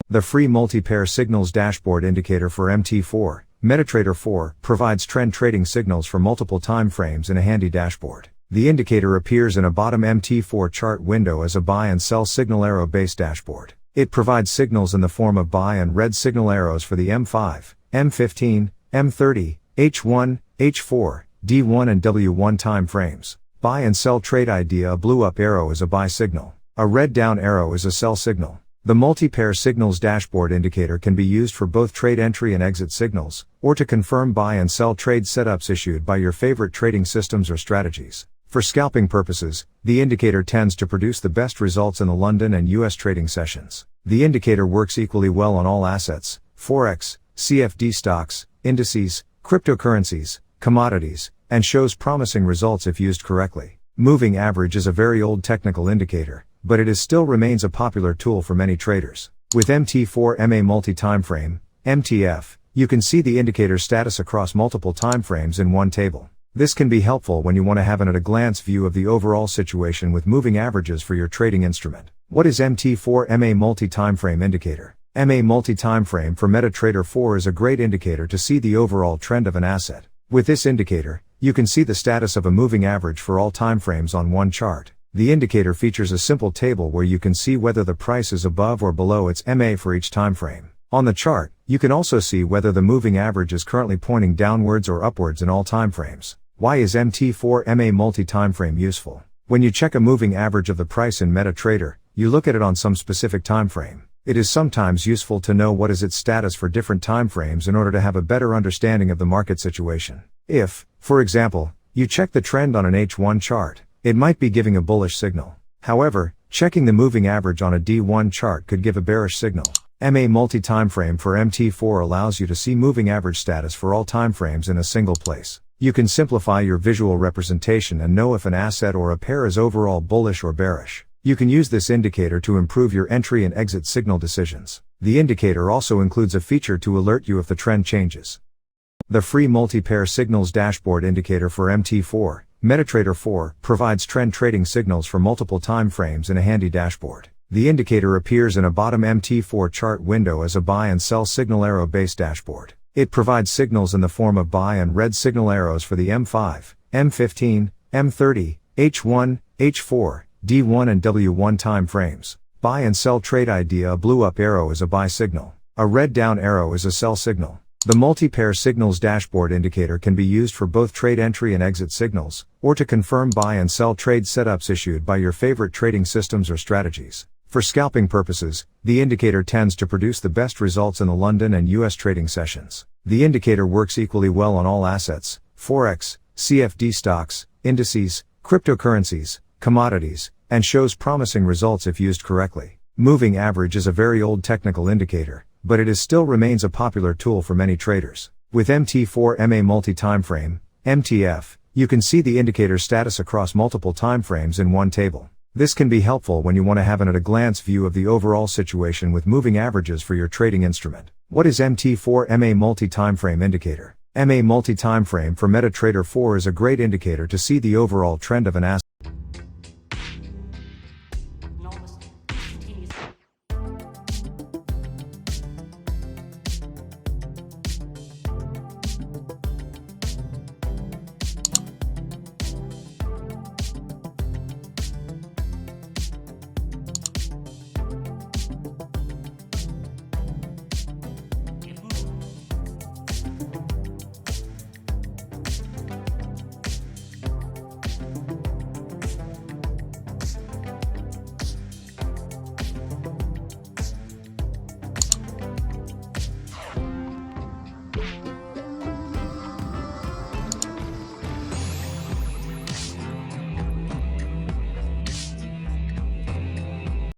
The free multi-pair signals dashboard indicator for MT4, MetaTrader 4, provides trend trading signals for multiple time frames in a handy dashboard. The indicator appears in a bottom MT4 chart window as a buy and sell signal arrow-based dashboard. It provides signals in the form of buy and red signal arrows for the M5, M15, M30, H1, H4, D1 and W1 time frames. Buy and sell trade idea. A blue up arrow is a buy signal. A red down arrow is a sell signal. The multi-pair signals dashboard indicator can be used for both trade entry and exit signals, or to confirm buy and sell trade setups issued by your favorite trading systems or strategies. For scalping purposes, the indicator tends to produce the best results in the London and US trading sessions. The indicator works equally well on all assets, Forex, CFD stocks, indices, cryptocurrencies, commodities, and shows promising results if used correctly. Moving average is a very old technical indicator, but it still remains a popular tool for many traders. With MT4 MA multi-timeframe, MTF, you can see the indicator status across multiple timeframes in one table. This can be helpful when you want to have an at-a-glance view of the overall situation with moving averages for your trading instrument. What is MT4 MA multi-timeframe indicator? MA multi-timeframe for MetaTrader 4 is a great indicator to see the overall trend of an asset. With this indicator, you can see the status of a moving average for all timeframes on one chart. The indicator features a simple table where you can see whether the price is above or below its MA for each timeframe. On the chart, you can also see whether the moving average is currently pointing downwards or upwards in all timeframes. Why is MT4 MA multi-timeframe useful? When you check a moving average of the price in MetaTrader, you look at it on some specific timeframe. It is sometimes useful to know what is its status for different timeframes in order to have a better understanding of the market situation. If, for example, you check the trend on an H1 chart, it might be giving a bullish signal. However, checking the moving average on a D1 chart could give a bearish signal. MA multi-timeframe for MT4 allows you to see moving average status for all timeframes in a single place. You can simplify your visual representation and know if an asset or a pair is overall bullish or bearish. You can use this indicator to improve your entry and exit signal decisions. The indicator also includes a feature to alert you if the trend changes. The free multi-pair signals dashboard indicator for MT4, MetaTrader 4, provides trend trading signals for multiple time frames in a handy dashboard. The indicator appears in a bottom MT4 chart window as a buy and sell signal arrow-based dashboard. It provides signals in the form of buy and red signal arrows for the M5, M15, M30, H1, H4, D1 and W1 time frames. Buy and sell trade idea. A blue up arrow is a buy signal. A red down arrow is a sell signal. The multi-pair signals dashboard indicator can be used for both trade entry and exit signals, or to confirm buy and sell trade setups issued by your favorite trading systems or strategies. For scalping purposes, the indicator tends to produce the best results in the London and US trading sessions. The indicator works equally well on all assets, Forex, CFD stocks, indices, cryptocurrencies, commodities, and shows promising results if used correctly. Moving average is a very old technical indicator, but it still remains a popular tool for many traders. With MT4 MA multi-timeframe, MTF, you can see the indicator status across multiple timeframes in one table. This can be helpful when you want to have an at-a-glance view of the overall situation with moving averages for your trading instrument. What is MT4 MA multi-timeframe indicator? MA multi-timeframe for MetaTrader 4 is a great indicator to see the overall trend of an asset.